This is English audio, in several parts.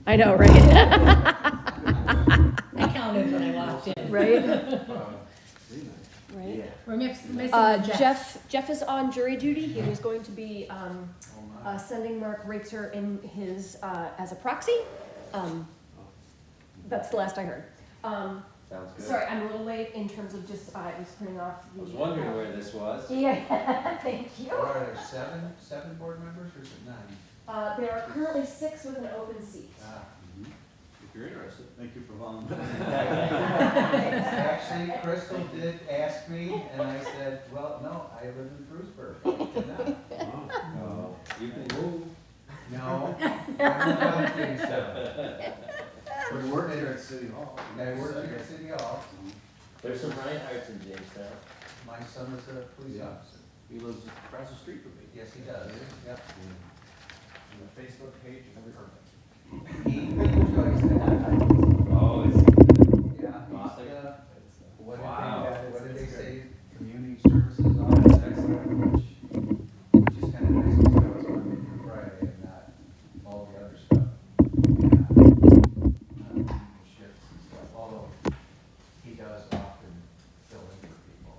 I know, right? I counted when I walked in. Right? Pretty nice. Right? Yeah. We're missing the Jeff is on jury duty. He was going to be Oh my. sending Mark Raitzer in his as a proxy. That's the last I heard. Sounds good. Sorry, I'm a little late in terms of just I was putting off the. I was wondering where this was. Yeah, thank you. What are there, seven board members or is it 9? There are currently 6 with an open seat. If you're interested. Thank you for volunteering. Actually, Crystal did ask me, and I said, well, no, I live in Bruceburg. I cannot. No, you can move. No, I'm not doing so. We work here at City Hall. I work here at City Hall. There's some Reinhardts in Jamestown. My son is a police officer. He lives across the street from me. Yes, he does. Yep. And the Facebook page is perfect. He enjoys that. Oh, it's. Yeah. Awesome. What did they say? Community services office, excellent. Which is kind of nice because I was on Friday and not all the other stuff. Shifts and stuff, although he does often fill in for people.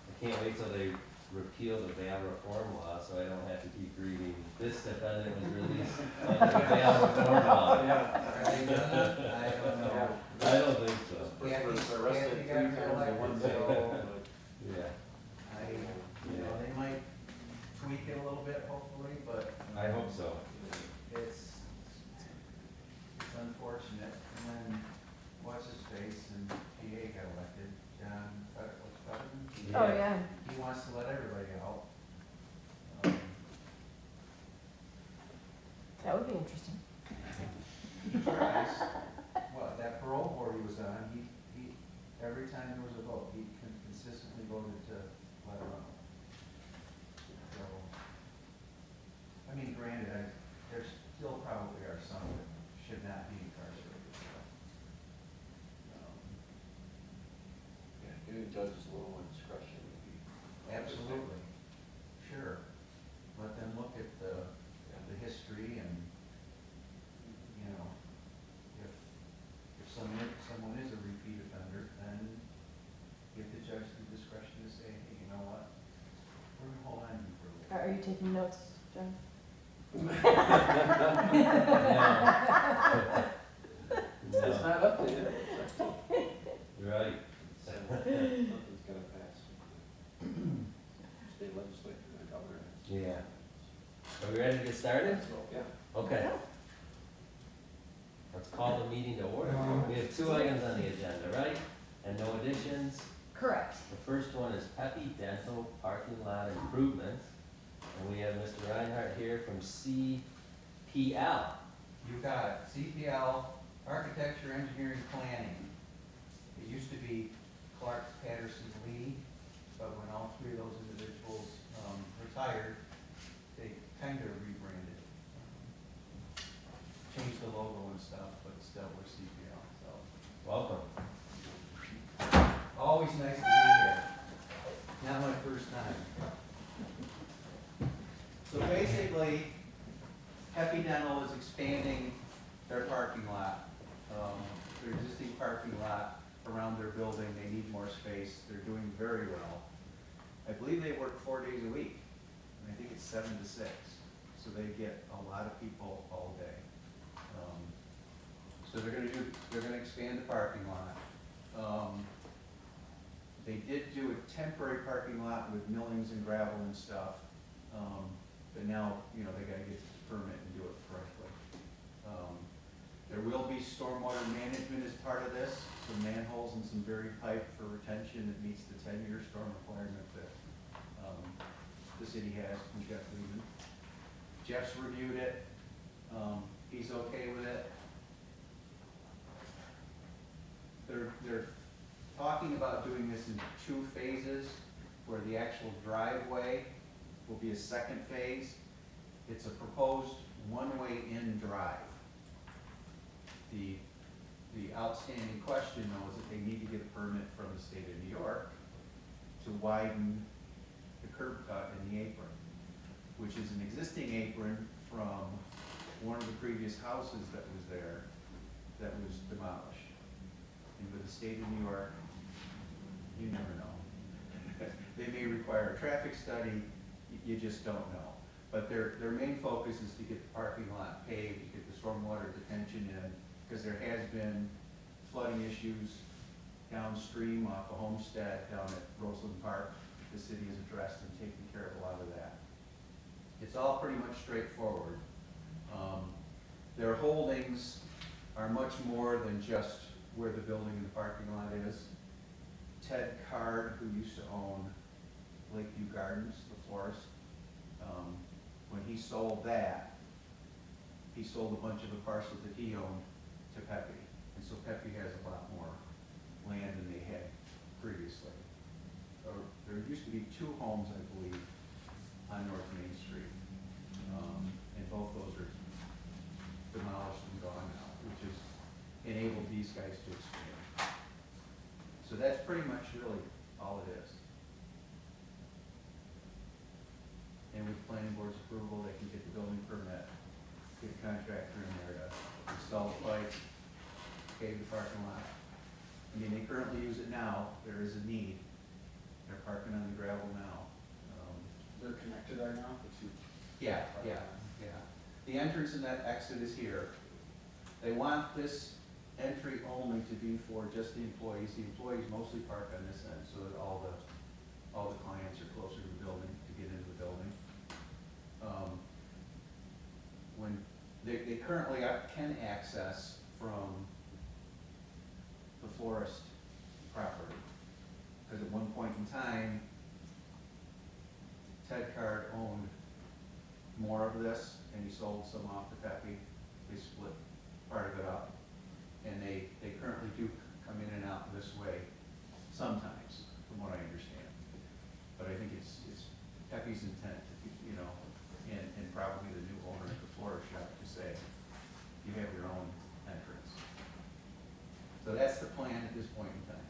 I can't wait till they repeal the bail reform law, so I don't have to keep reading this defendant was released under the bail reform law. Are they done that? I don't know. I don't think so. Kathy got reelected, so Yeah, they might tweak it a little bit, hopefully, but. I hope so. It's unfortunate, and then what's his face and PA got elected, John, what's Fetterman? Oh, yeah. He wants to let everybody out. That would be interesting. He tries. Well, that parole board he was on, he, every time there was a vote, he consistently voted to let her out. So, I mean, granted, there still probably are some that should not be incarcerated. Yeah, giving judges a little discretion would be. Absolutely, sure. Let them look at the history and, you know, if someone is a repeat offender, then give the judge the discretion to say, hey, you know what, we're gonna hold on to you for a little. Are you taking notes, John? It's not up to you. Right. Nothing's gonna pass. State legislature and governor. Yeah. Are we ready to get started? Yeah. Okay. Let's call the meeting to order. We have 2 items on the agenda, right? And no additions. Correct. The first one is Pepe Dental Parking Lot Improvements. And we have Mr. Reinhardt here from CPL. You got it. CPL, Architecture, Engineering, Planning. It used to be Clark, Patterson, Lee, but when all 3 of those individuals retired, they kind of rebranded. Changed the logo and stuff, but still we're CPL, so. Welcome. Always nice to be here. Not my first time. So basically, Happy Dental is expanding their parking lot. Their existing parking lot around their building, they need more space. They're doing very well. I believe they work 4 days a week. I think it's 7 to 6. So they get a lot of people all day. So they're gonna expand the parking lot. They did do a temporary parking lot with millings and gravel and stuff. But now, you know, they gotta get the permit and do it correctly. There will be stormwater management as part of this, some manholes and some buried pipe for retention that meets the 10-year storm requirement that the city has from Jeff Lehman. Jeff's reviewed it. He's okay with it. They're talking about doing this in 2 phases, where the actual driveway will be a second phase. It's a proposed one-way in drive. The outstanding question though is that they need to get a permit from the state of New York to widen the curb cut in the apron, which is an existing apron from one of the previous houses that was there that was demolished. And with the state of New York, you never know. They may require a traffic study, you just don't know. But their main focus is to get the parking lot paved, to get the stormwater detention in, because there has been flooding issues downstream off of Homestead down at Roseland Park. The city has addressed and taken care of a lot of that. It's all pretty much straightforward. Their holdings are much more than just where the building and the parking lot is. Ted Card, who used to own Lakeview Gardens, the florist, when he sold that, he sold a bunch of the parcels that he owned to Pepe. And so Pepe has a lot more land than they had previously. There used to be 2 homes, I believe, on North Main Street. And both those are demolished and gone now, which has enabled these guys to expand. So that's pretty much really all it is. And with planning board's approval, they can get the building permit, get a contractor in there to install the pipes, pave the parking lot. I mean, they currently use it now, there is a need. They're parking on the gravel now. They're connected right now, the two? Yeah. The entrance and that exit is here. They want this entry only to be for just the employees. The employees mostly park on this end so that all the clients are closer to the building to get into the building. When they currently can access from the florist property. Because at one point in time, Ted Card owned more of this, and he sold some off to Pepe. They split part of it up. And they currently do come in and out this way sometimes, from what I understand. But I think it's Pepe's intent, and probably the new owner of the florist shop to say, you have your own entrance. So that's the plan at this point in time.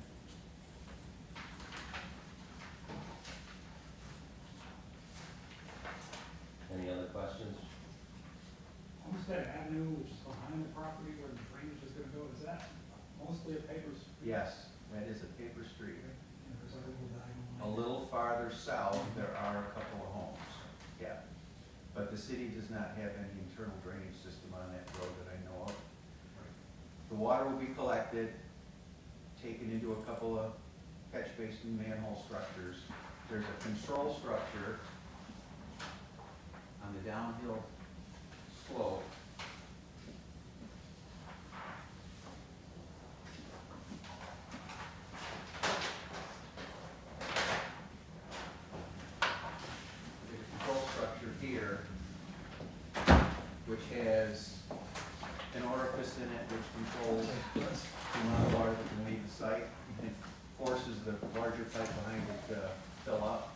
Any other questions? Homestead Avenue, which is behind the property where the drainage is gonna go, is that mostly a paper street? Yes, that is a paper street. And there's a little diagonal A line. little farther south, there are a couple of homes, yeah. But the city does not have any internal drainage system on that road that I know of. The water will be collected, taken into a couple of catch basin manhole structures. There's a control structure on the downhill slope. There's a control structure here, which has an orifice in it which controls the amount of water that can leave the site. It forces the larger pipe behind it to fill up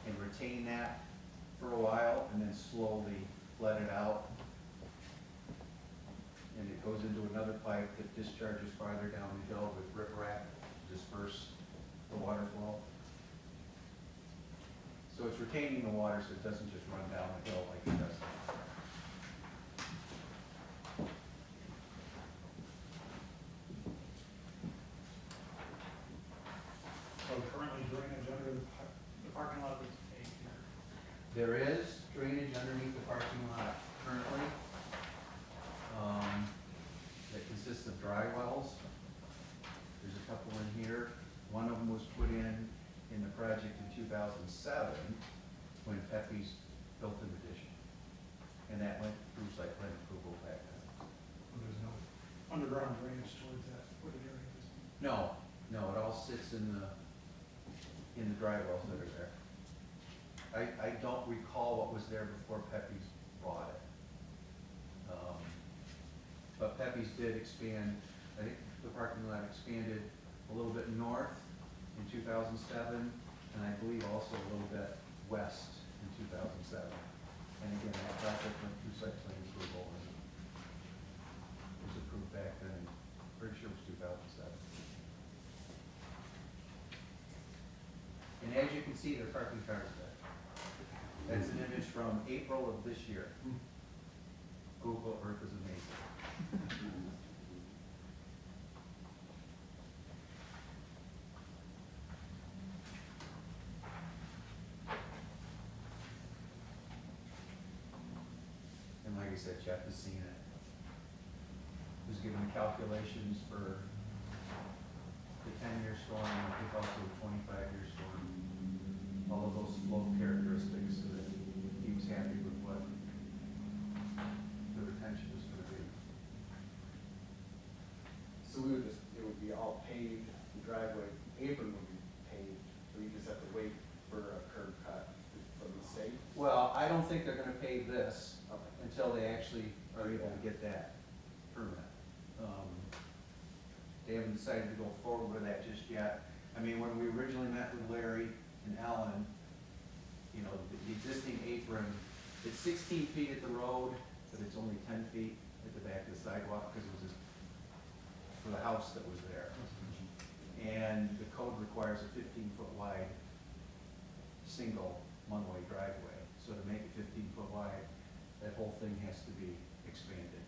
and retain that for a while, and then slowly let it out. And it goes into another pipe that discharges farther down the hill with riprap to disperse the water flow. So it's retaining the water so it doesn't just run down the hill like it does now. So currently drainage under the parking lot is paved here. There is drainage underneath the parking lot currently, that consists of dry wells. There's a couple in here. One of them was put in the project in 2007, when Pepe's built an addition. And that went through site plan approval back then. Well, there's no underground drainage towards that wooded area at this point. No, it all sits in the dry wells that are there. I don't recall what was there before Pepe's bought it. But Pepe's did expand, I think the parking lot expanded a little bit north in 2007, and I believe also a little bit west in 2007. And again, that project went through site plan approval and was approved back then, pretty sure it was 2007. And as you can see, there are parking cars there. That's an image from April of this year. Google he said Jeff has seen it. Was given the calculations for the 10-year storm, and I think also the 25-year storm. All of those flow characteristics, so that he was happy with what the retention was gonna be. So we would just, it would be all paved, the driveway apron would be paved, so you just have to wait for a curb cut from the state? Well, I don't think they're gonna pave this Okay. until they actually are able to get that permit. They haven't decided to go forward with that just yet. I mean, when we originally met with Larry and Ellen, you know, the existing apron, it's 16 feet at the road, but it's only 10 feet at the back of the sidewalk, because it was just for the house that was there. And the code requires a 15-foot wide, single one-way driveway. So to make it 15-foot wide, that whole thing has to be expanded.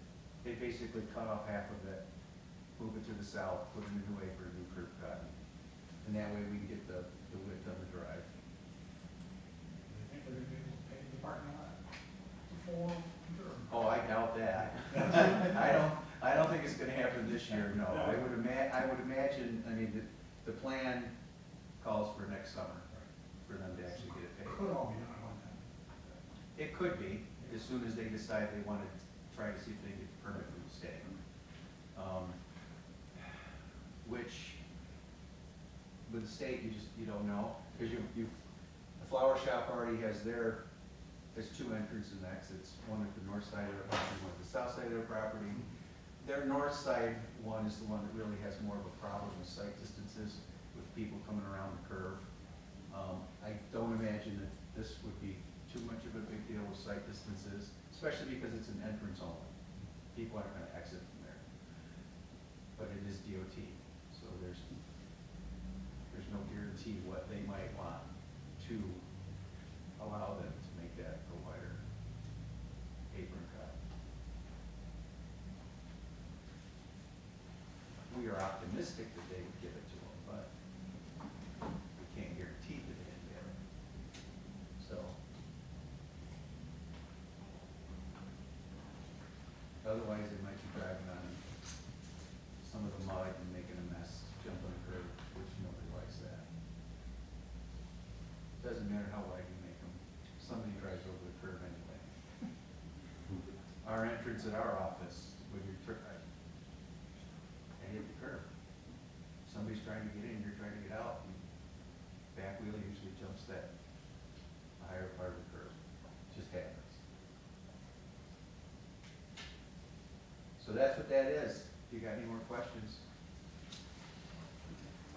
They basically cut off half of it, move it to the south, put in a new apron, new curb cut. And that way we can get the width of the drive. I think they're gonna be able to pay the parking lot before, sure. Oh, I doubt that. I don't think it's gonna happen this year, no. I would imagine, I mean, the plan calls for next summer for them to actually get it paid. Could all be done at one time. It could be, as soon as they decide they want to try to see if they can get the permit from the state. Which, with the state, you don't know, because the flower shop already has there's two entrances and exits, one at the north side of their property, one at the south side of their property. Their north side one is the one that really has more of a problem with sight distances, with people coming around the curve. I don't imagine that this would be too much of a big deal with sight distances, especially because it's an entrance only. People aren't gonna exit from there. But it is DOT, so there's no guarantee what they might want to allow them to make that a wider apron cut. We are optimistic that they would give it to them, but we can't guarantee that they'd get it. So. Otherwise, they might be driving on some of the mud and making a mess, jumping a curb, which nobody likes that. Doesn't matter how wide you make them, somebody drives over the curb anyway. Our entrance at our office, when you're I hit the curb. Somebody's trying to get in, you're trying to get out, and back wheel usually jumps that higher part of the curb. It just happens. So that's what that is. If you got any more questions?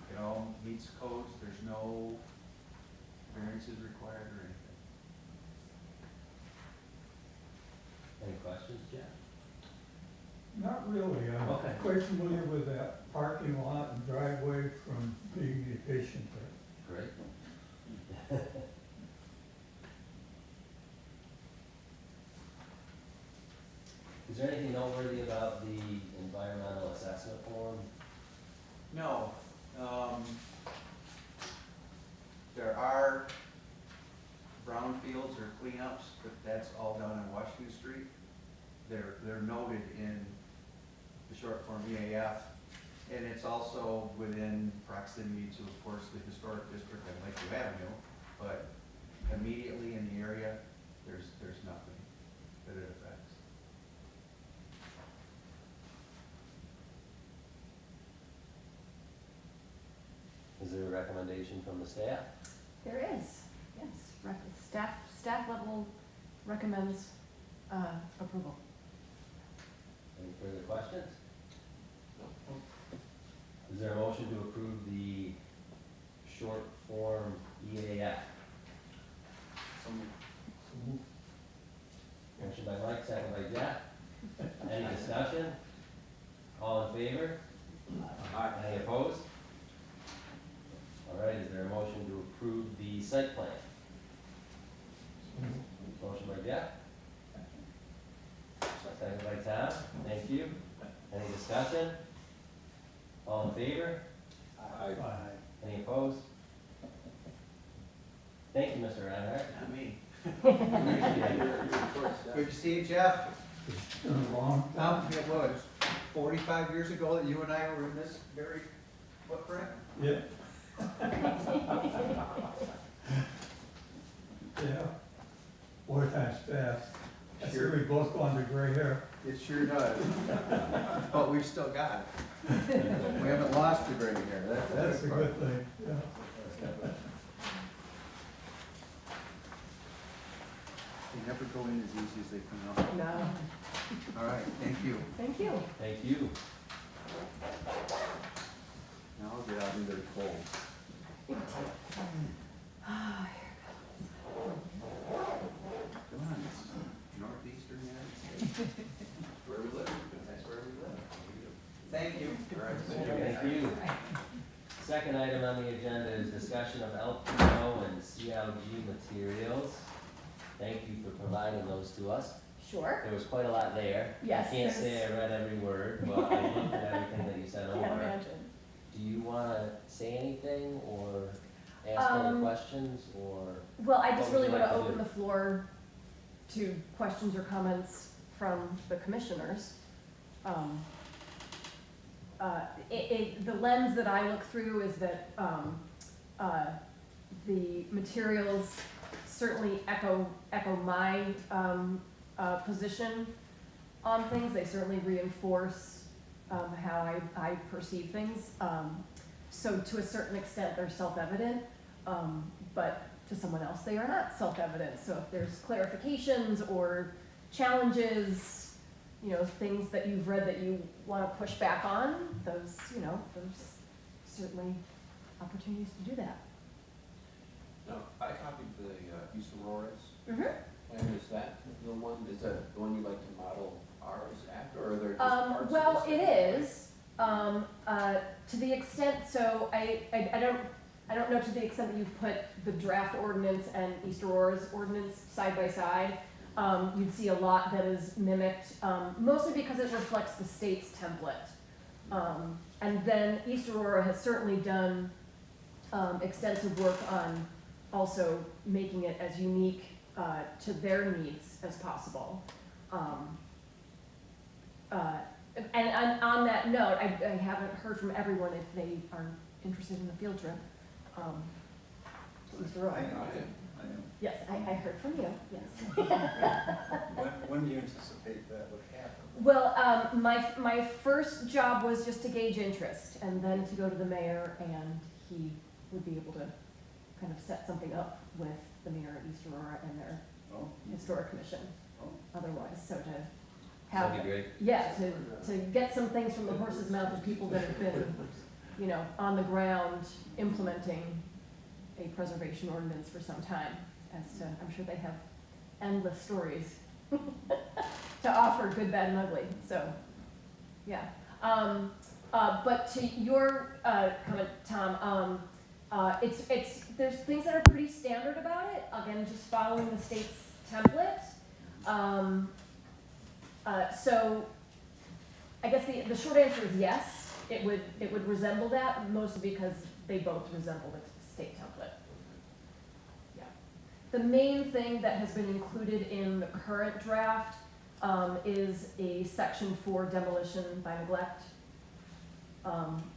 It all meets codes, there's no variances required or anything. Any questions, Jeff? Not really, I'm Okay. quite familiar with that parking lot and driveway from being a patient there. Great. Is there anything noteworthy about the environmental assessment form? No, there are brownfields or cleanups, but that's all done on Washington Street. They're noted in the short form EAF, and it's also within proximity to, of course, the historic district on Lakeview Avenue, but immediately in the area, there's nothing that it affects. Is there a recommendation from the staff? There is, yes. Staff level recommends approval. Any further questions? Is there a motion to approve the short form EAF? Motion by Mike, second by Jeff. Any discussion? All in favor? Any opposed? All right, is there a motion to approve the site plan? Motion by Jeff. Second by Tom, thank you. Any discussion? All in favor? Any opposed? Thank you, Mr. Reinhardt. Not me. Appreciate it. Good to see you, Jeff. It's been a long time. It was 45 years ago that you and I were in this very footprint. Yeah. Yeah. Boy, time's fast. I see we both gone to gray hair. It sure does. But we've still got it. We haven't lost the gray hair. That's a good thing, yeah. They never go in as easy as they come out. No, All right, thank you. thank you. Thank you. Now I'll get out into the cold. Come on, it's northeastern United States. Where we live, that's where we live. Thank you. All right, thank you. Thank you. Second item on the agenda is discussion of LPO and CLG materials. Thank you for providing those to us. Sure. There was quite a lot there. Yes, I can't say I read every word, but I looked at everything that you sent Can't over. imagine. Do you wanna say anything or ask any questions or? Well, I What just would really you want to like to open do? the floor to questions or comments from the commissioners. The lens that I look through is that the materials certainly echo my position on things. They certainly reinforce how I perceive things. So to a certain extent, they're self-evident, but to someone else, they are not self-evident. So if there's clarifications or challenges, you know, things that you've read that you want to push back on, those, you know, there's certainly opportunities to do that. No, I copied the East Aurora's Mm-hmm. plan. Is that the one, is that the one you like to model ours after, or are there just parts of this? Well, it that- is, to the extent, so I don't know to the extent that you've put the draft ordinance and East Aurora's ordinance side by side. You'd see a lot that is mimicked, mostly because it reflects the state's template. And then East Aurora has certainly done extensive work on also making it as unique to their needs as possible. And on that note, I haven't heard from everyone if they are interested in the field trip. to East Aurora. I am. Yes, I heard from you, yes. When do you anticipate that would happen? Well, my first job was just to gauge interest and then to go to the mayor, and he would be able to kind of set something up with the mayor of East Aurora and their Oh, historic commission oh. otherwise, so to have. That'd be great. Yeah, to get some things from the horse's mouth of people that have been, you know, on the ground implementing a preservation ordinance for some time, as to, I'm sure they have endless stories to offer, good, bad, and ugly, so, yeah. But to your comment, Tom, there's things that are pretty standard about it, again, just following the state's template. So I guess the short answer is yes, it would resemble that, mostly because they both resemble the state template. Yeah. The main thing that has been included in the current draft is a section for demolition by neglect,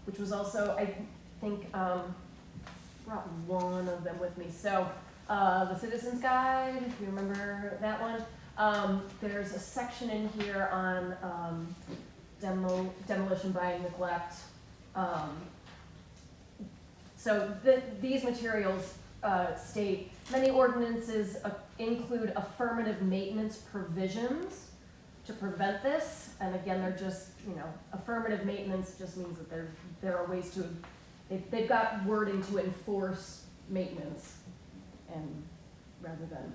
which was also, I think, brought one of them with me. So the Citizen's Guide, if you remember that one, there's a section in here on demolition by neglect. So these materials state, many ordinances include affirmative maintenance provisions to prevent this. And again, they're just, you know, affirmative maintenance just means that there are ways to, they've got wording to enforce maintenance, and rather than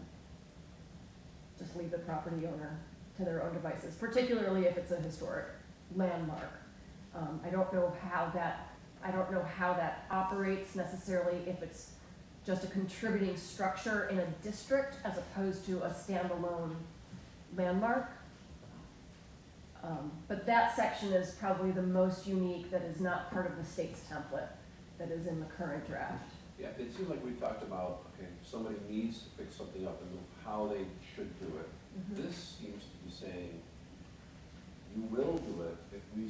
just leave the property owner to their own devices, particularly if it's a historic landmark. I don't know how that operates necessarily, if it's just a contributing structure in a district as opposed to a standalone landmark. But that section is probably the most unique, that is not part of the state's template, that is in the current draft. Yeah, it seems like we talked about, okay, somebody needs to fix something up and how they should do it. Mhm. This seems to be saying,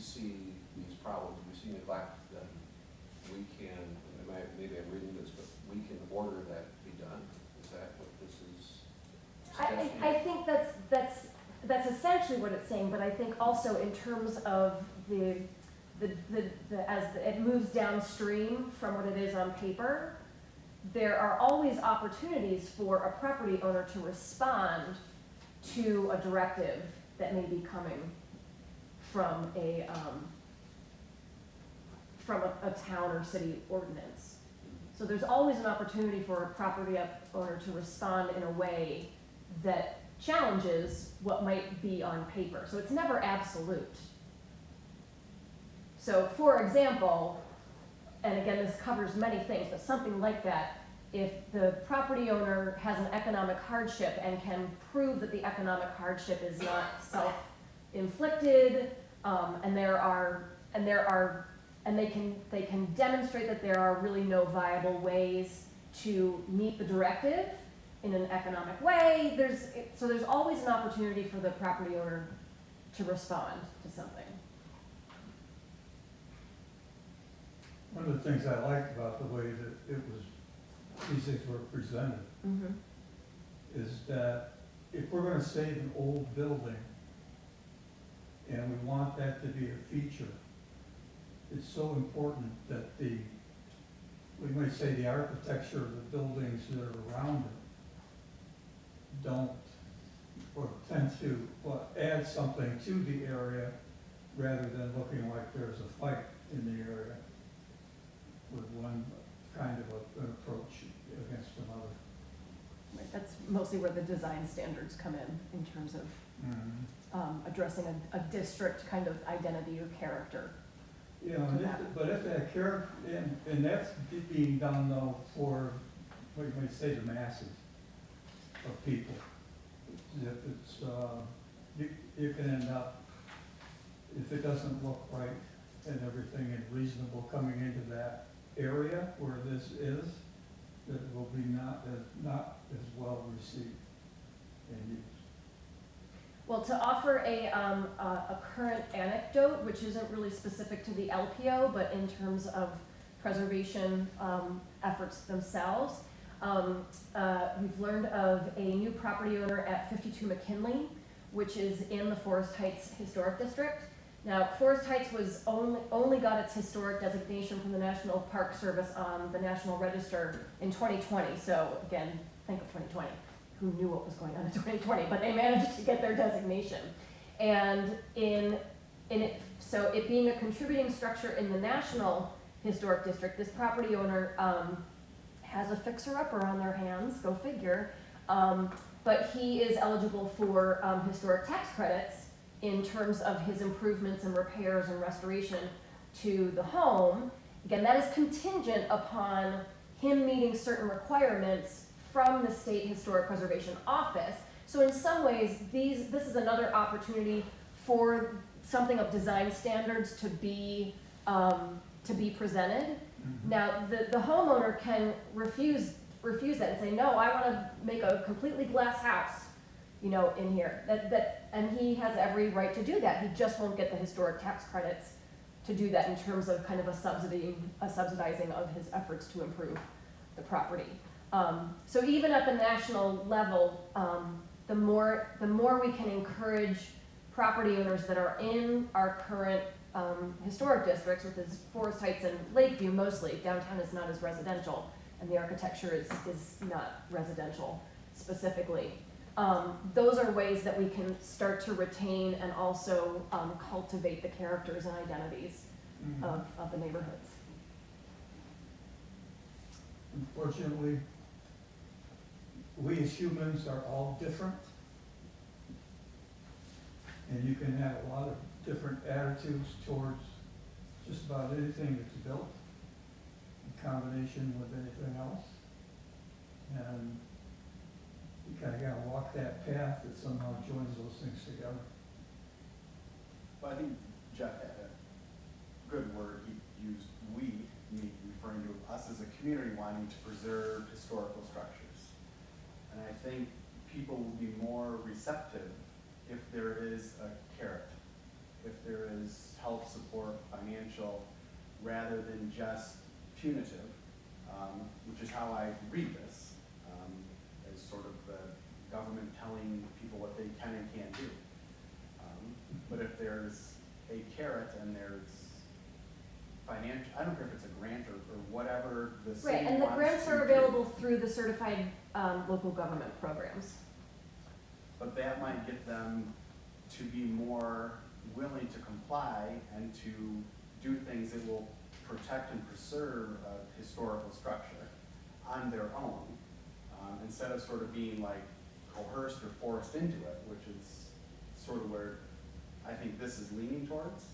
see these problems, we see neglect, then we can, maybe I'm reading this, but we can order that be done? Is that what this is suggesting? I think that's essentially what it's saying, but I think also in terms of it moves downstream from what it is on paper, there are always opportunities for a property owner to respond to a directive that may be coming from a town or city ordinance. So there's always an opportunity for a property owner to respond in a way that challenges what might be on paper. So it's never absolute. So for example, and again, this covers many things, but something like that, if the property owner has an economic hardship and can prove that the economic hardship is not self-inflicted, and they can demonstrate that there are really no viable ways to meet the directive in an economic way, so there's always an opportunity for the property owner to respond to something. One of the things I liked about the way that these things were presented Mm-hmm. is that if we're gonna save an old building and we want that to be a feature, it's so important that we might say the architecture of the buildings that are around it don't, or tend to, add something to the area rather than looking like there's a fight in the area with one kind of an approach against another. Right, that's mostly where the design standards come in terms of addressing a district kind of identity or character. Yeah, but if that character, and that's being done though for, what you might say, the masses of people. If it's, you can end up, if it doesn't look right and everything is reasonable coming into that area where this is, that it will be not as well received and used. Well, to offer a current anecdote, which isn't really specific to the LPO, but in terms of preservation efforts themselves, we've learned of a new property owner at 52 McKinley, which is in the Forest Heights Historic District. Now, Forest Heights was only got its historic designation from the National Park Service on the National Register in 2020. So again, think of 2020. Who knew what was going on in 2020? But they managed to get their designation. And so it being a contributing structure in the National Historic District, this property owner has a fixer-upper on their hands, go figure. But he is eligible for historic tax credits in terms of his improvements and repairs and restoration to the home. Again, that is contingent upon him meeting certain requirements from the State Historic Preservation Office. So in some ways, this is another opportunity for something of design standards to be presented. Mm-hmm. Now, the homeowner can refuse that and say, no, I want to make a completely glass house, in here. And he has every right to do that. He just won't get the historic tax credits to do that in terms of kind of a subsidizing of his efforts to improve the property. So even at the national level, the more we can encourage property owners that are in our current historic districts, which is Forest Heights and Lakeview mostly. Downtown is not as residential, and the architecture is not residential specifically. Those are ways that we can start to retain and also cultivate the characters and identities of the neighborhoods. Unfortunately, we as humans are all different. And you can have a lot of different attitudes towards just about anything that's built in combination with anything else. And you kind of got to walk that path that somehow joins those things together. Well, I think Jeff had a good word. He used we, me, referring to us as a community wanting to preserve historical structures. And I think people will be more receptive if there is a carrot, if there is help support financial rather than just punitive, which is how I read this, as sort of the government telling people what they can and can't do. But if there's a carrot and there's financial, I don't care if it's a grant or whatever the city Right, and the wants grants to are do. available through the certified local government programs. But that might get them to be more willing to comply and to do things that will protect and preserve a historical structure on their own, instead of sort of being like coerced or forced into it, which is sort of where I think this is leaning towards.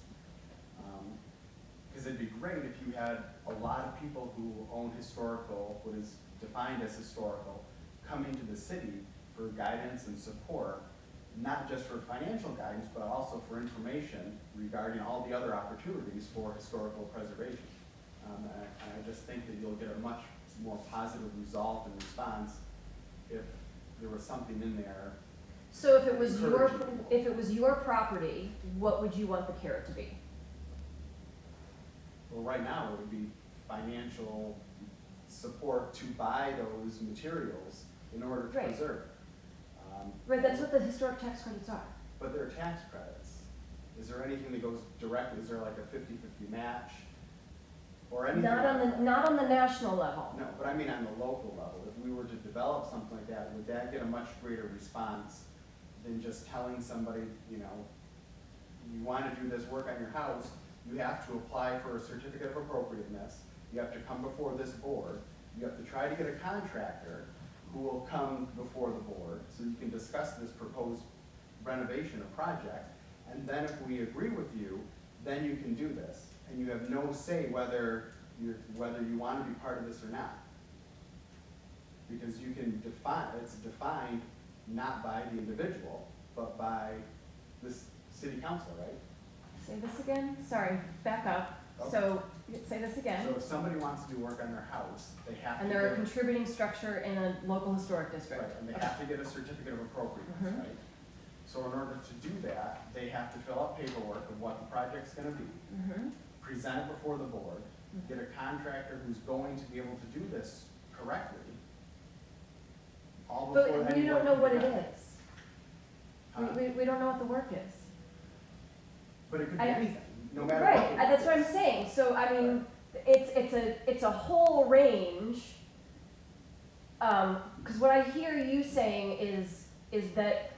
Because it'd be great if you had a lot of people who own historical, what is defined as historical, coming to the city for guidance and support, not just for financial guidance, but also for information regarding all the other opportunities for historical preservation. And I just think that you'll get a much more positive result and response if there was something in there. So if it was Encouraging people. if it was your property, what would you want the carrot to be? Well, right now, it would be financial support to buy those materials in order to Right. preserve. Right, that's what the historic tax credits are. But they're tax credits. Is there anything that goes directly, is there like a 50-50 match? Or anything? Not on the national level. No, but I mean on the local level. If we were to develop something like that, would that get a much greater response than just telling somebody, you know, you want to do this work on your house, you have to apply for a certificate of appropriateness, you have to come before this board, you have to try to get a contractor who will come before the board so you can discuss this proposed renovation or project, and then if we agree with you, then you can do this. And you have no say whether you want to be part of this or not. Because you can define, it's defined not by the individual, but by this city council, right? Say this again? Sorry, back up. Okay. So, say this again. So if somebody wants to do work on their house, they have to And get. they're a contributing structure in a local historic district. Right, and they Okay. have to get a certificate of appropriateness, Mhm. right? So in order to do that, they have to fill out paperwork of what the project's gonna be, Mhm. present it before the board, get a contractor who's going to be able to do this correctly. All before But we any don't work know can what be it done. is. Huh? We don't know what the work is. But it could be I- anything, no matter what. Right, the that's work what I'm is. saying. So, I mean, it's a whole range. Because what I hear you saying is that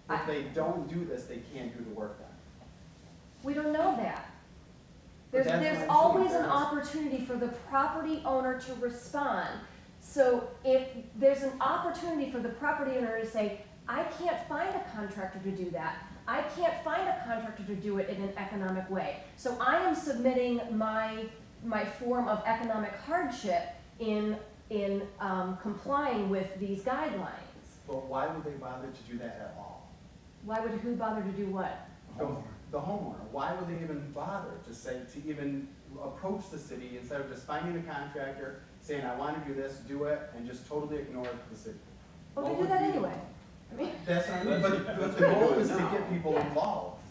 If they don't do this, they can't do the work then. we don't know that. But There's that's what I'm there's saying, always an there's- opportunity for the property owner to respond. So if there's an opportunity for the property owner to say, I can't find a contractor to do that. I can't find a contractor to do it in an economic way. So I am submitting my form of economic hardship in complying with these guidelines. But why would they bother to do that at all? Why would who bother to do what? The homeowner, why would they even bother to say, to even approach the city instead of just finding a contractor, saying, I want to do this, do it, and just totally ignore the city? Well, What they do would that be- anyway. I mean, That's what I mean, but That's the what goal we're is to doing get now. people involved.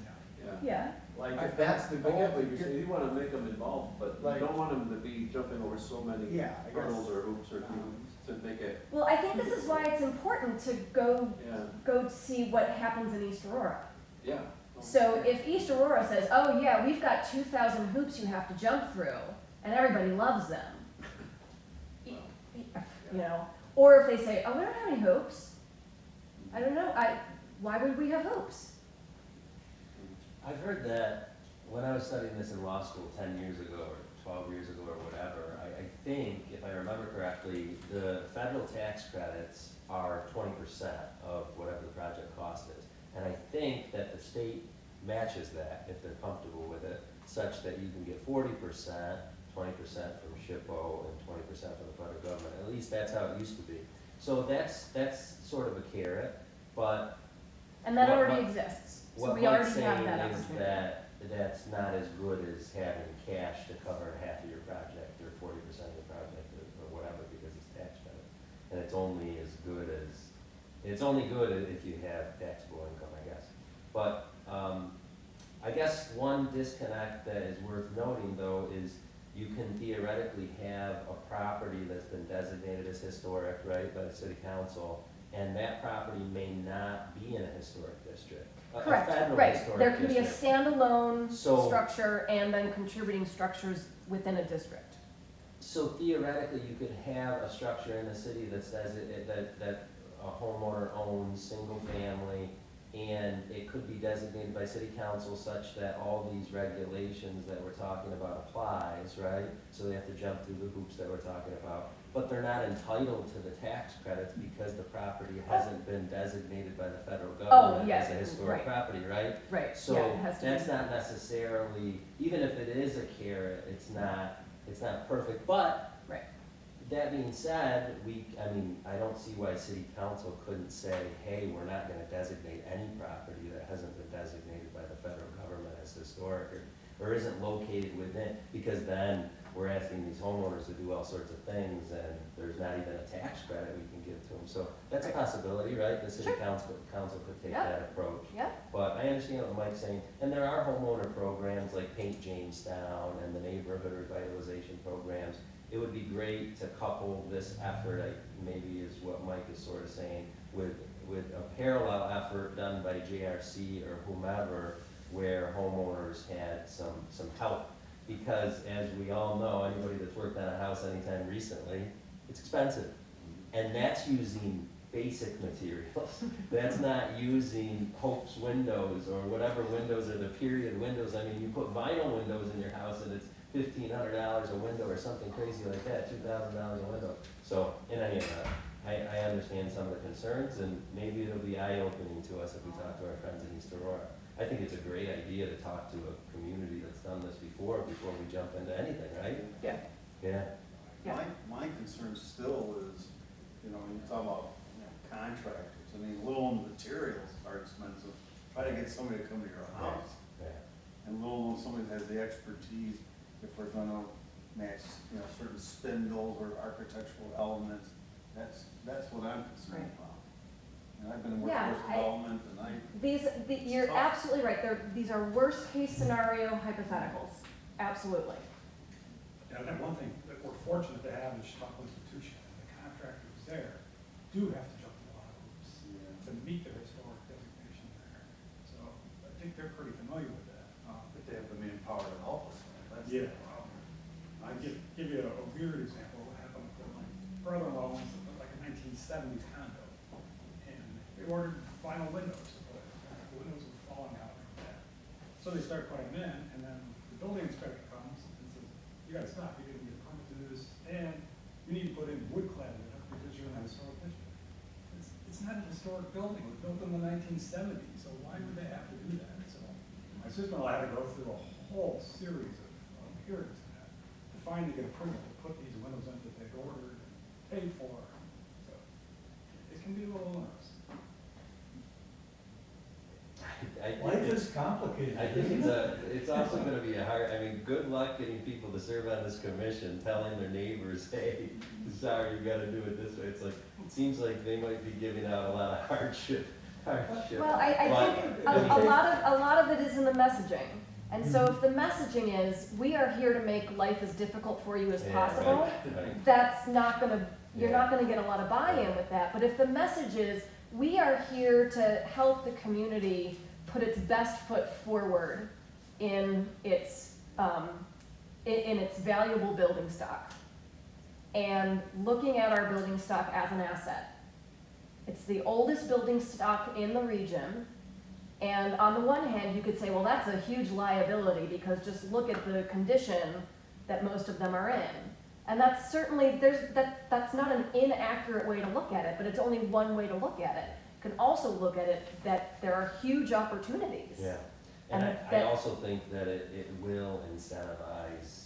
Yeah. yeah. Like, if that's the I goal, get what then you're saying, you wanna make them involved, but Like- you don't want them to be jumping over so many Yeah, I guess. hurdles or hoops or to make it, Well, I think this is why it's important to go yeah, see what happens in East Aurora. yeah. So if East Aurora says, oh yeah, we've got 2,000 hoops you have to jump through, and everybody loves them, you know, or if they say, oh, we don't have any hoops, I don't know, why would we have hoops? I've heard that when I was studying this in law school 10 years ago or 12 years ago or whatever, I think, if I remember correctly, the federal tax credits are 20% of whatever the project cost is. And I think that the state matches that if they're comfortable with it, such that you can get 40%, 20% from SHPO, and 20% from the federal government. At least that's how it used to be. So that's sort of a carrot, but And that What- already what- exists, so what we Mike's already have saying that is opportunity. that that's not as good as having cash to cover half of your project or 40% of your project or whatever, because it's tax credit. And it's only good if you have taxable income, I guess. But I guess one disconnect that is worth noting though is you can theoretically have a property that's been designated as historic, right, by the city council, and that property may not be in a historic district. A Correct, federal right. historic There can be a district. standalone So- structure and then contributing structures within a district. So theoretically, you could have a structure in the city that says that a homeowner owns, single family, and it could be designated by city council such that all these regulations that we're talking about applies, right? So they have to jump through the hoops that we're talking about, but they're not entitled to the tax credits because the property hasn't been designated by the federal government yes, as a historic right. property, right? Right, yeah, So it has to be. that's not necessarily, even if it is a carrot, it's not perfect, but Right. that being said, I don't see why city council couldn't say, hey, we're not gonna designate any property that hasn't been designated by the federal government as historic or isn't located within, because then we're asking these homeowners to do all sorts of things and there's not even a tax credit we can give to them. So that's a possibility, right? The city Sure. council could take Yeah. that approach. Yeah, But I understand what Mike's saying, and there are homeowner programs like Paint Jamestown and the neighborhood revitalization programs. It would be great to couple this effort, maybe is what Mike is sort of saying, with a parallel effort done by JRC or whomever, where homeowners had some help. Because as we all know, anybody that's worked on a house anytime recently, it's expensive. And that's using basic materials. That's not using Hope's windows or whatever windows are the period windows. I mean, you put vinyl windows in your house and it's $1,500 a window or something crazy like that, $2,000 a window. So in any event, I understand some of the concerns and maybe it'll be eye-opening to us if we talk to our friends in East Aurora. I think it's a great idea to talk to a community that's done this before we jump into anything, right? yeah, Yeah. yeah. My concern still is, when you talk about, contractors, little materials are expensive. Try to get somebody to come to your house, Yeah. and little somebody that has the expertise, if we're gonna match, certain spindles or architectural elements, that's what I'm concerned Right. about. And I've been in Yeah, workforce development, and You're tough. absolutely right. These are worst case scenario hypotheticals. Absolutely. Yeah, and one thing that we're fortunate to have is Stockholm Institution, and the contractors there do have to jump through a lot of hoops to meet their historic designation there. So I think they're pretty familiar with that. But they have the manpower to help us. That's Yeah, I give you a weird example of what happened with my brother-in-law owns like a 1970s condo, and they ordered vinyl windows, but the windows were falling out like that. So they start putting them in, and then the building inspector comes and says, you gotta stop, you didn't get a permit to do this, and you need to put in wood cladding because you're in a historic district. It's not an historic building, it was built in the 1970s, so why would they have to do that? So my sister-in-law had to go through a whole series of hearings to that, to finally get a permit to put these windows in that they'd ordered and paid for. So it can be a little onerous. I think Life it's- is complicated. I think it's also gonna be a hard, good luck getting people to serve on this commission, telling their neighbors, hey, sorry, you gotta do it this way. It's like, it seems like they might be giving out a lot of hardship. Well, I But- think a lot of it is in the messaging. And so if the messaging is, we are here to make life as difficult for you as Yeah, possible, right. that's not gonna, you're Yeah. not gonna get a lot of buy-in with that. But if the message is, we are here to help the community put its best foot forward in its valuable building stock, and looking at our building stock as an asset. It's the oldest building stock in the region, and on the one hand, you could say, well, that's a huge liability, because just look at the condition that most of them are in. And that's certainly, that's not an inaccurate way to look at it, but it's only one way to look at it. You can also look at it that there are huge opportunities. Yeah, and And I that- also think that it will incentivize,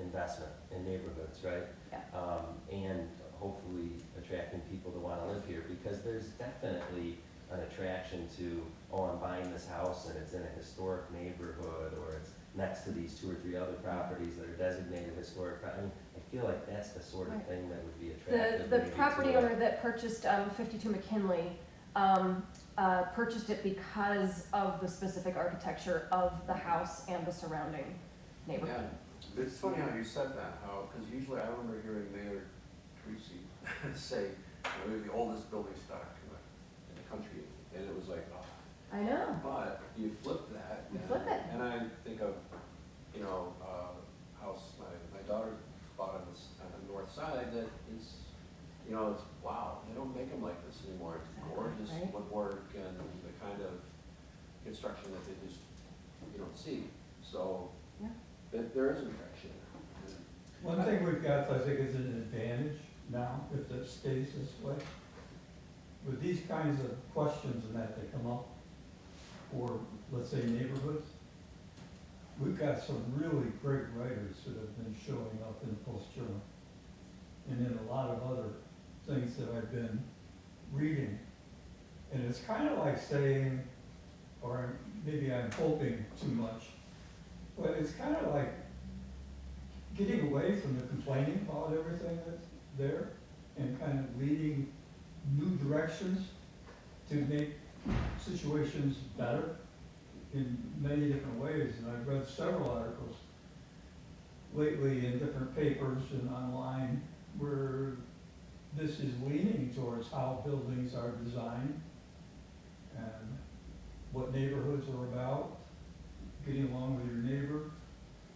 investment in neighborhoods, right? Yeah. And hopefully attracting people to wanna live here, because there's definitely an attraction to, oh, I'm buying this house and it's in a historic neighborhood, or it's next to these 2 or 3 other properties that are designated historic. I mean, I feel like that's the sort of Right. thing that would be attractive. The maybe to property a- owner that purchased 52 McKinley, purchased it because of the specific architecture of the house and the surrounding neighborhood. Yeah, it's funny how you said that, how, because usually I remember hearing Mayor Tracy say, we're the oldest building stock in the country, and it was like, oh. I know. But you flip that. You flip it. And I think of, house my daughter bought on the north side that is, it's, wow, they don't make them like this anymore. It's gorgeous Right. woodwork and the kind of construction that they just, you don't see. So, Yeah. there is an attraction. One thing we've got, I think, is an advantage now, if it stays this way. With these kinds of questions and that come up for, let's say, neighborhoods, we've got some really great writers that have been showing up in the Post-Journal and in a lot of other things that I've been reading. And it's kind of like saying, or maybe I'm hoping too much, but it's kind of like getting away from the complaining about everything that's there and kind of leading new directions to make situations better in many different ways. And I've read several articles lately in different papers and online where this is leaning towards how buildings are designed and what neighborhoods are about, getting along with your neighbor,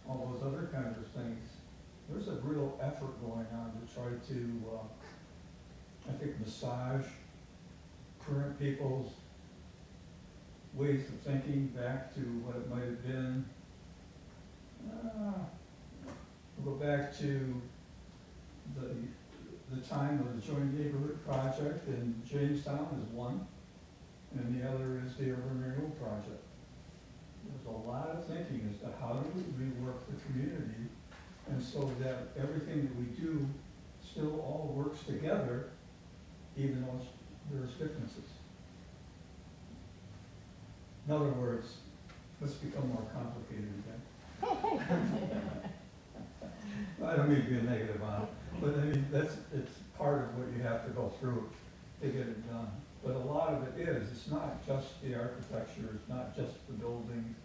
all those other kinds of things. There's a real effort going on to try to, I think, massage current people's ways of thinking back to what it might have been. We'll go back to the time of the Joint Neighborhood Project, and Jamestown is one, and the other is the Urban Renewal Project. There's a lot of thinking as to how do we rework the community, and so that everything that we do still all works together, even though there's differences. In other words, let's become more complicated again. I don't mean to be negative on it, but I mean, it's part of what you have to go through to get it done. But a lot of it is, it's not just the architecture, it's not just the buildings,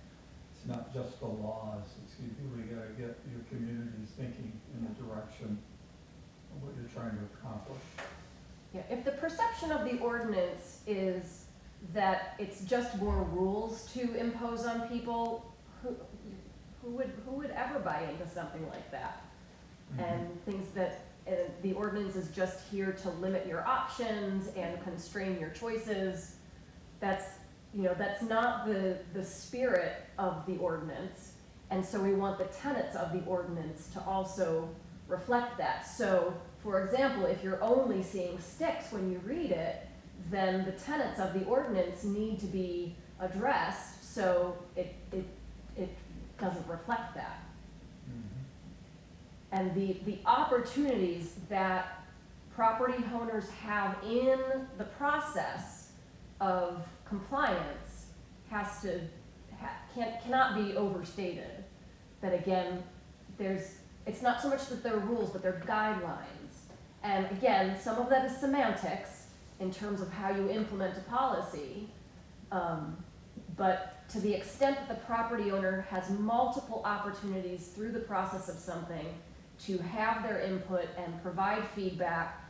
it's not just the laws, it's you really gotta get your communities thinking in the direction of what you're trying to accomplish. Yeah, if the perception of the ordinance is that it's just more rules to impose on people, who would ever buy into something like that? And things that, the ordinance is just here to limit your options and constrain your choices. That's not the spirit of the ordinance. And so we want the tenets of the ordinance to also reflect that. So, for example, if you're only seeing sticks when you read it, then the tenets of the ordinance need to be addressed so it doesn't reflect that. And the opportunities that property owners have in the process of compliance cannot be overstated. That again, it's not so much that they're rules, but they're guidelines. And again, some of that is semantics in terms of how you implement a policy. But to the extent that the property owner has multiple opportunities through the process of something to have their input and provide feedback,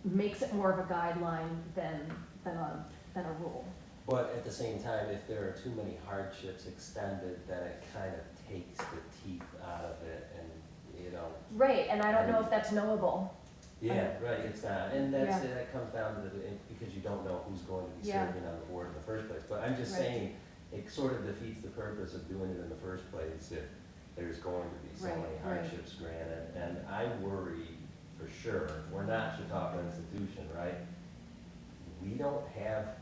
makes it more of a guideline than a rule. But at the same time, if there are too many hardships extended, then it kind of takes the teeth out of it and, Right, and I don't know if that's knowable. Yeah, right, it's not, and Yeah. that comes down to because you don't know who's going to be Yeah. serving on the board in the first place. But I'm just Right. saying, it sort of defeats the purpose of doing it in the first place if there's going to be so Right, many right. hardships granted. And I worry, for sure, we're not Chautauqua institution, right? We don't have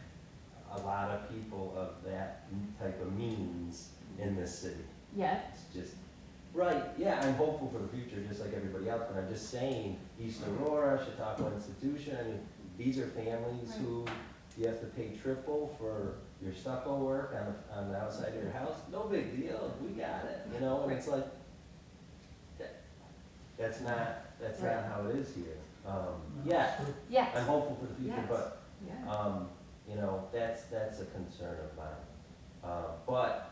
a lot of people of that type of means in this city. Yet, It's just, right, yeah, I'm hopeful for the future, just like everybody else, but I'm just saying, East Aurora, Chautauqua Institution, I mean, these are families who you have to pay triple for your stucco work on the outside of your house, no big deal, we got it, and it's like, that's not how it is here. Yeah, yet, I'm hopeful for the future, Yes. but, yeah. you know, that's a concern of mine. But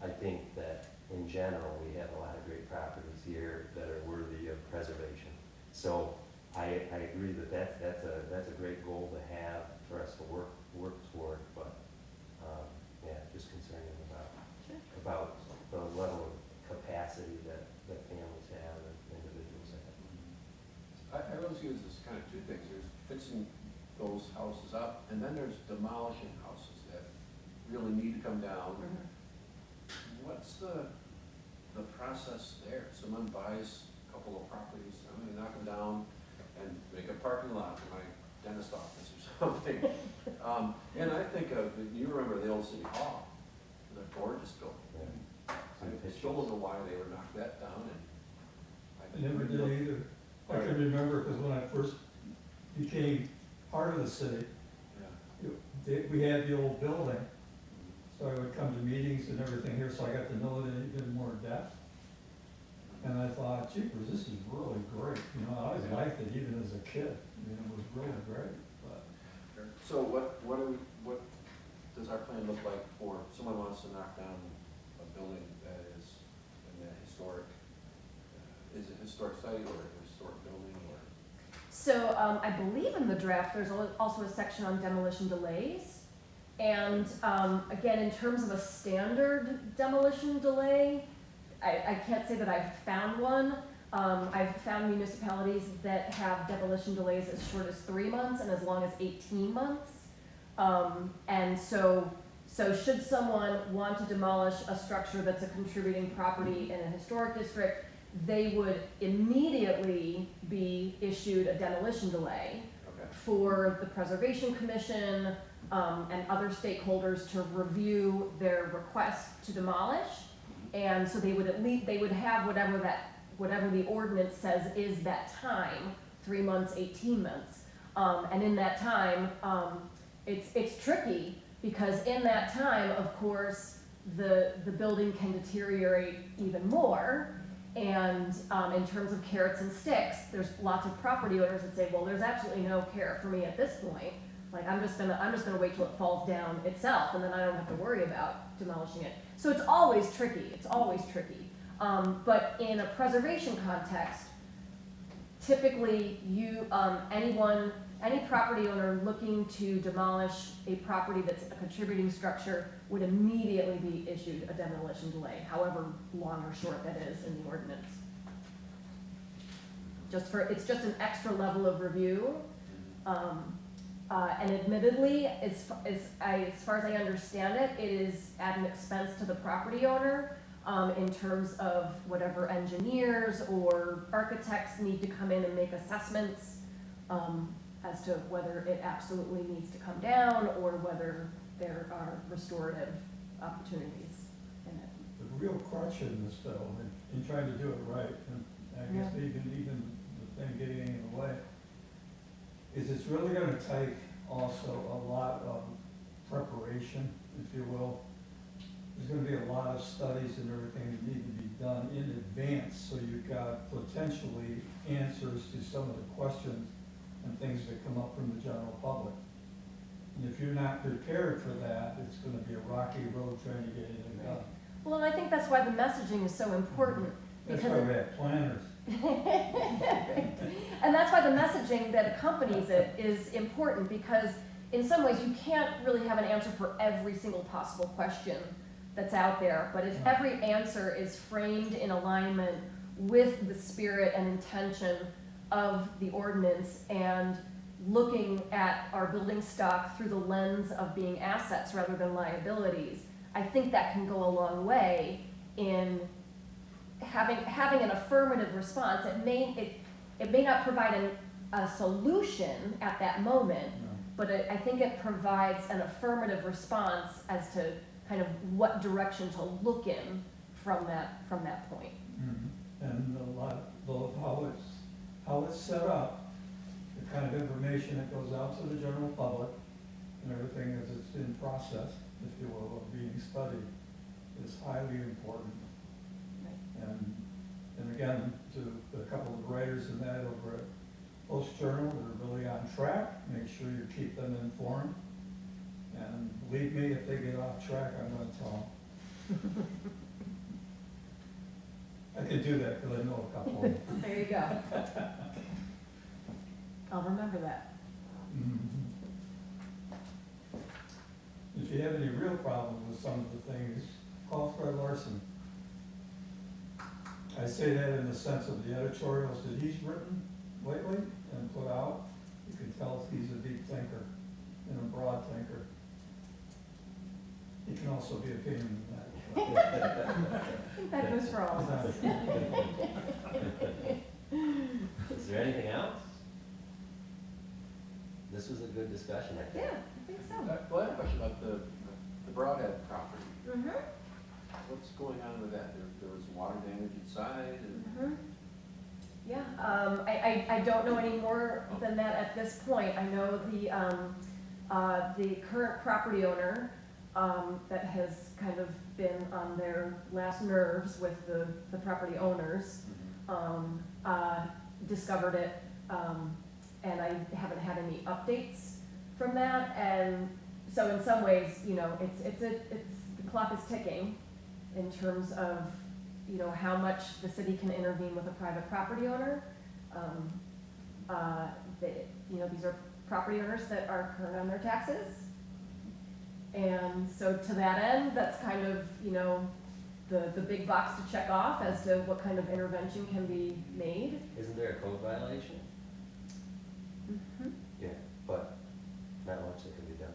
I think that in general, we have a lot of great properties here that are worthy of preservation. So I agree that that's a great goal to have for us to work toward, but, yeah, just concerning about the level of capacity that families have and individuals have. I really see this as kind of two things. There's fixing those houses up, and then there's demolishing houses that really need to come down. What's the process there? Someone buys a couple of properties, I'm gonna knock them down and make a parking lot for my dentist office or something. And I think of, you remember the old city hall, the gorgeous building. I still don't know why they would knock that down, and I never did either. I can remember, because when I first became part of the city, we had the old building, so I would come to meetings and everything here, so I got to know it in even more depth. And I thought, jeepers, this is really great, you know, I always liked it even as a kid, I mean, it was really great, but. So what does our plan look like for, someone wants to knock down a building that is in that historic, is it historic site or a historic building or? So I believe in the draft, there's also a section on demolition delays. And again, in terms of a standard demolition delay, I can't say that I've found one. I've found municipalities that have demolition delays as short as 3 months and as long as 18 months. And so should someone want to demolish a structure that's a contributing property in a historic district, they would immediately be issued a demolition delay for the Preservation Commission and other stakeholders to review their request to demolish. And so they would have whatever the ordinance says is that time, 3 months, 18 months. And in that time, it's tricky because in that time, of course, the building can deteriorate even more. And in terms of carrots and sticks, there's lots of property owners that say, well, there's absolutely no carrot for me at this point. Like, I'm just gonna wait till it falls down itself, and then I don't have to worry about demolishing it. So it's always tricky, But in a preservation context, typically any property owner looking to demolish a property that's a contributing structure would immediately be issued a demolition delay, however long or short that is in the ordinance. It's just an extra level of review. And admittedly, as far as I understand it, it is at an expense to the property owner in terms of whatever engineers or architects need to come in and make assessments as to whether it absolutely needs to come down or whether there are restorative opportunities in it. The real crutch in this though, in trying to do it right, and I guess even the thing getting in the way, is it's really gonna take also a lot of preparation, if you will. There's gonna be a lot of studies and everything that need to be done in advance, so you've got potentially answers to some of the questions and things that come up from the general public. And if you're not prepared for that, it's gonna be a rocky road trying to get anything done. Well, and I think that's why the messaging is so important. That's why we have planners. And that's why the messaging that accompanies it is important, because in some ways you can't really have an answer for every single possible question that's out there. But if every answer is framed in alignment with the spirit and intention of the ordinance and looking at our building stock through the lens of being assets rather than liabilities, I think that can go a long way in having an affirmative response. It may not provide a solution at that moment, but I think it provides an affirmative response as to kind of what direction to look in from that point. Mm-hmm. And a lot of how it's set up, the kind of information that goes out to the general public and everything as it's in process, if you will, of being studied, is highly important. And again, to a couple of writers in that over at Post Journal that are really on track, make sure you keep them informed. Believe me, if they get off track, I'm gonna tell them. I can do that, because I know a couple of them. There you go. I'll remember that. Mhm. If you have any real problems with some of the things, call Fred Larson. I say that in the sense of the editorials that he's written lately and put out. You can tell he's a deep thinker and a broad thinker. He can also be a pain in the neck. That goes for all of us. Is there anything else? This was a good discussion, I think. Yeah, I think so. Well, I have a question about the Broadhead property. Mm-hmm. What's going on with that? There was water damage inside and. Mhm. Yeah, I don't know any more than that at this point. I know the current property owner, that has kind of been on their last nerves with the property owners, discovered it, and I haven't had any updates from that, and so in some ways, you know, the clock is ticking in terms of, you know, how much the city can intervene with a private property owner. You know, these are property owners that are current on their taxes. And so to that end, that's kind of, you know, the big box to check off as to what kind of intervention can be made. Isn't there a code violation? Mhm. Yeah, but not much that can be done.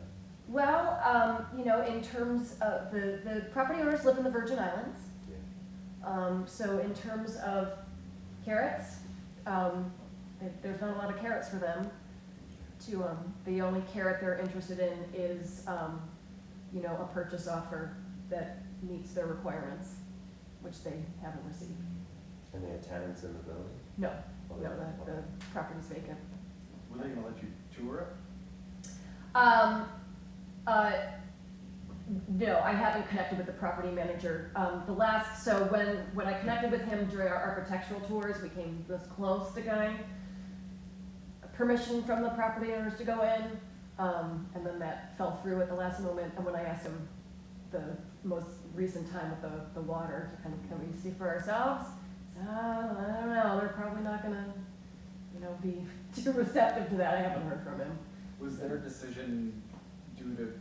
Well, you know, in terms of the property owners live in the Virgin Islands. Yeah. So in terms of carrots, there's not a lot of carrots for them to, the only carrot they're interested in is, you know, a purchase offer that meets their requirements, which they haven't received. And they have tenants in the building? No, Oh, no, they- the property's vacant. Were they gonna let you tour it? No, I haven't connected with the property manager. So when I connected with him during our architectural tours, we came this close to getting permission from the property owners to go in, and then that fell through at the last moment. And when I asked him the most recent time with the water to kind of, can we see for ourselves? He said, I don't know, they're probably not gonna, you know, be too receptive to that. I haven't heard from him. Was their decision due to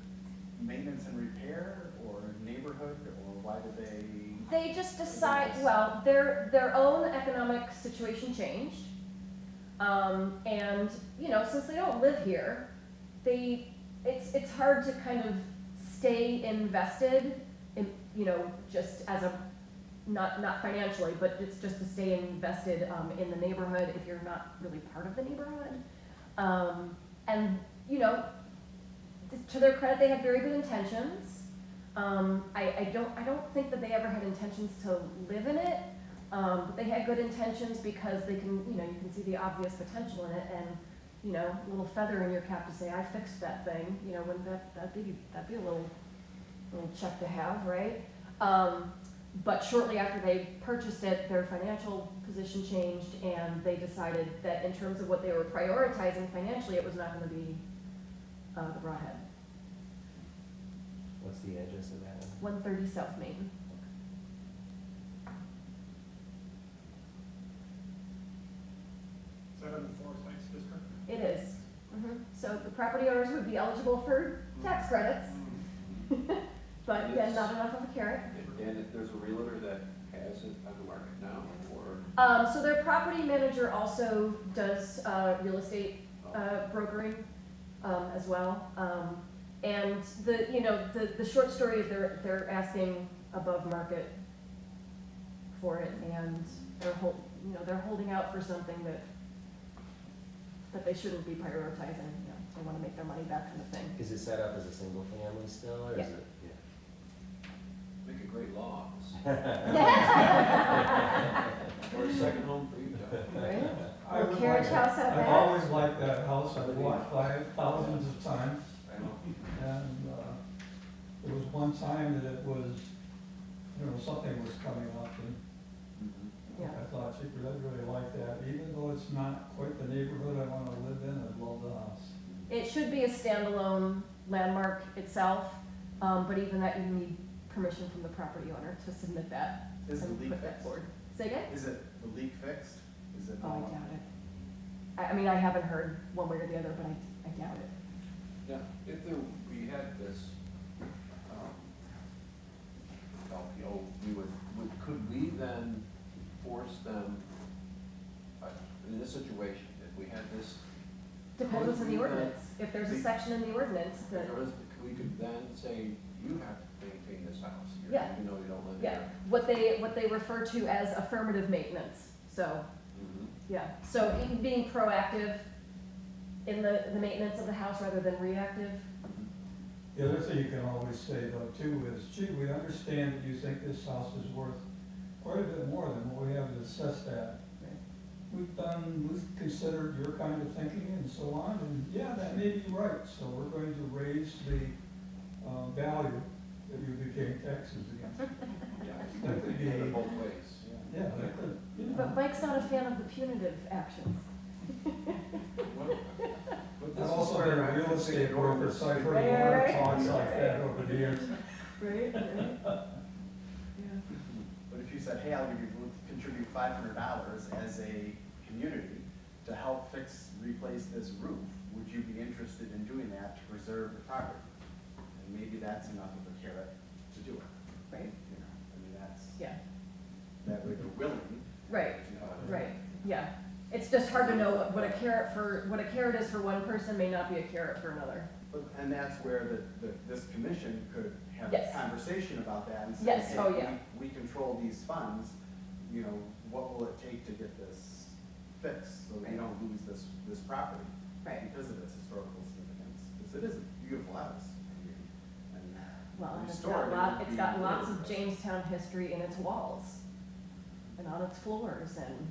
maintenance and repair, or neighborhood, or why did they? They just decide, well, their own economic situation changed. And, you know, since they don't live here, it's hard to kind of stay invested in, you know, just as a, not financially, but it's just to stay invested, in the neighborhood if you're not really part of the neighborhood. And, you know, to their credit, they had very good intentions. I don't think that they ever had intentions to live in it, but they had good intentions because they can, you know, you can see the obvious potential in it, and, you know, a little feather in your cap to say, I fixed that thing, you know, wouldn't that'd be a little check to have, right? But shortly after they purchased it, their financial position changed, and they decided that in terms of what they were prioritizing financially, it was not gonna be, the Broadhead. What's the address of that one? 130 South Main. Is that in the Forest Heights district? It is. So the property owners would be eligible for tax credits, but again, not enough of a carrot. And if there's a realtor that has it on the market now, or? So their property manager also does real estate brokering as well. And the short story is they're asking above market for it, and they're holding out for something that they shouldn't be prioritizing. You know, they want to make their money back kind of thing. Is it set up as a single family still, or Yeah. is it? Make a great law office. Right? Or a second home for you, John. I Little would carriage like house it. out I've back. always liked that house, I've walked by it thousands of times, I know. and, there was one time that it was, you know, something was coming up, and Yeah. I thought, gee, I'd really like that, even though it's not quite the neighborhood I wanna live in, I'd love the house. It should be a standalone landmark itself, but even that you need permission from the property owner to submit that Is the and leak put that fixed? forward. Say again? Is it the leak fixed? Is it? Oh, I doubt it. I mean, I haven't heard one way or the other, but I doubt it. Yeah, if there, we had this, LPO, could we then force them, in this situation, if we had this, Depends what's in the Could we then- ordinance. If there's a section in the ordinance that, there is, we could then say, you have to maintain this house, Yeah. even though you don't live yeah, there. what they refer to as affirmative maintenance, so. Mhm. Yeah, so being proactive in the maintenance of the house rather than reactive. The other thing you can always say though too is, gee, we understand that you think this house is worth quite a bit more than what we have to assess that. We've considered your kind of thinking and so on, and yeah, that may be right, so we're going to raise the, value that you be paying taxes against. Yeah, That you could could get be- it both ways. Yeah, that could, you know. But Mike's not a fan of the punitive actions. But I've this is also where been a I real can estate say broker, orders. so I've heard Right, a lot right, of talks right. like that over the years. Right, right. But if you said, hey, I'll contribute $500 as a community to help replace this roof, would you be interested in doing that to preserve the property? And maybe that's enough of a carrot to do it, Right, you know, I mean, that's, yeah, that way they're willing. right, to- right, yeah. It's just hard to know what a carrot is for one person may not be a carrot for another. And that's where this commission could have a Yes. conversation about that and say, Yes, hey, oh, yeah. we control these funds, you know, what will it take to get this fixed so we Right. don't lose this property Right, because of its historical significance? Because it is a beautiful house. I mean, and well, and restored, it would it's be got lots of really- Jamestown history in its walls and on its floors and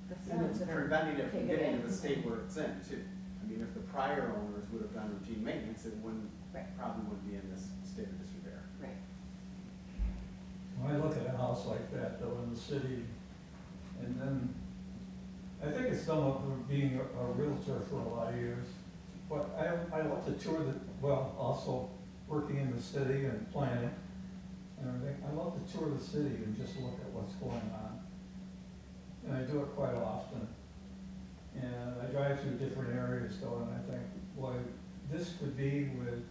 the And stones it's that are preventing it from taken getting in. to the state where it's in too. I mean, if the prior owners would have done routine maintenance, it wouldn't, Right. probably wouldn't be in this state of disrepair. Right, When I look at a house like that though in the city, and then, I think it's somewhat of being a realtor for a lot of years, but I love to tour also working in the city and planning and everything, I love to tour the city and just look at what's going on. And I do it quite often. And I drive through different areas though, and I think, boy, this could be with,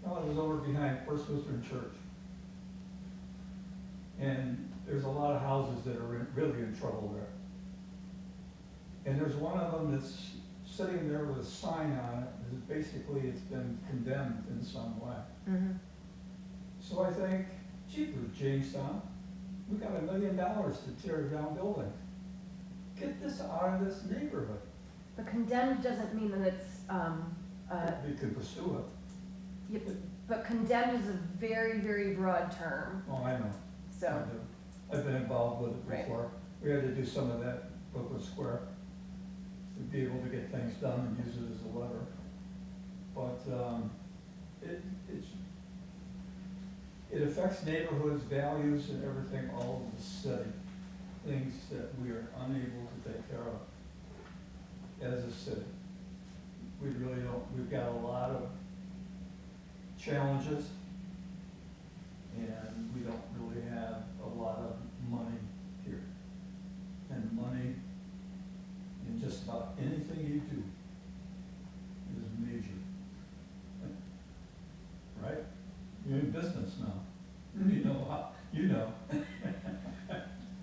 well, it was over behind First Lutheran Church. And there's a lot of houses that are really in trouble there. And there's one of them that's sitting there with a sign on it, that basically it's been condemned in some way. mhm, So I think, gee, for Jamestown, we got $1 million to tear down buildings. Get this out of this neighborhood. but condemned doesn't mean that it's, You can pursue it. but condemned is a very, very broad term, Oh, I know. so, I do. I've been involved with it Right. before. We had to do some of that Brooklyn Square to be able to get things done and use it as a lever. But, it affects neighborhoods, values and everything all over the city. Things that we are unable to take care of as a city. We really don't, we've got a lot of challenges and we don't really have a lot of money here. And money in just about anything you do is major. Right? You're in business now. You know, you know.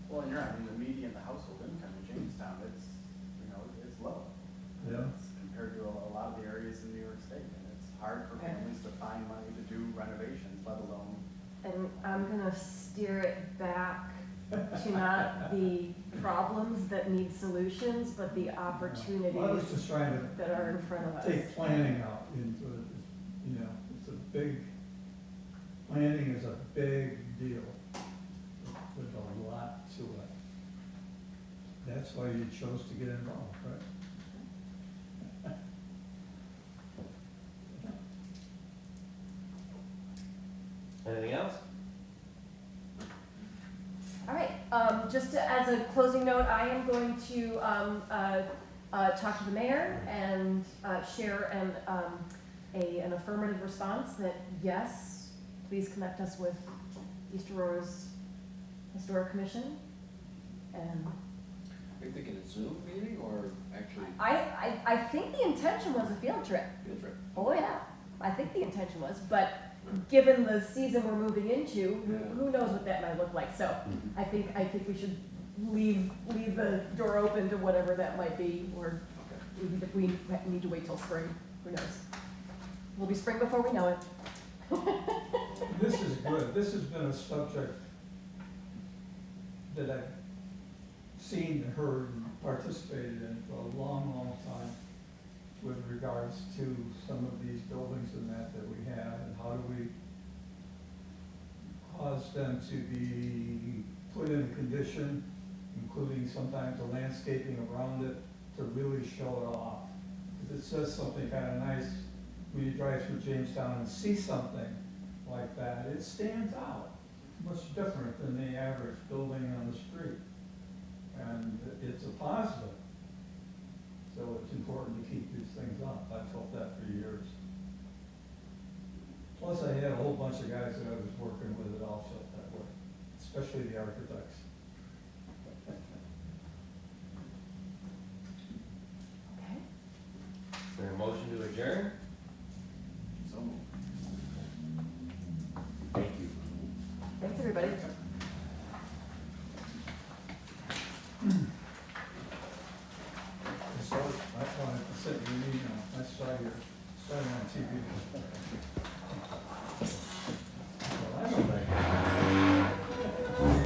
Well, and you're right, I mean, the median household income in Jamestown, it's, you know, it's low. Yeah. It's compared to a lot of the areas in New York State, and it's hard for Okay. families to find money to do renovations, let alone. and I'm gonna steer it back to not the problems that need solutions, but the Well, I was opportunities just trying to that are in front of us. take planning out into it, you know, planning is a big deal. There's a lot to it. That's why you chose to get involved, right? Anything else? All right, as a closing note, I am going to talk to the mayor and share and an affirmative response that, yes, please connect us with East Aurora's Historic Commission. And Are you thinking a Zoom meeting or actually I think the intention was a field trip. field trip? Oh, yeah, I think the intention was, but given the season we're moving into, who knows what that might look like, so I think we should leave the door open to whatever that might be, or even if we need to wait till spring, who knows? Will be spring before we know it. This is good. This has been a subject that I've seen and heard and participated in for a long, long time with regards to some of these buildings and that we have, and how do we cause them to be put in a condition, including sometimes the landscaping around it, to really show it off. Because it says something kind of nice when you drive through Jamestown and see something like that. It stands out, much different than the average building on the street. And it's a positive. So it's important to keep these things up. I've felt that for years. Plus, I had a whole bunch of guys that I was working with that all felt that way, especially the architects. Okay. Is there a motion to adjourn? So moved. Thank you. Thanks, everybody.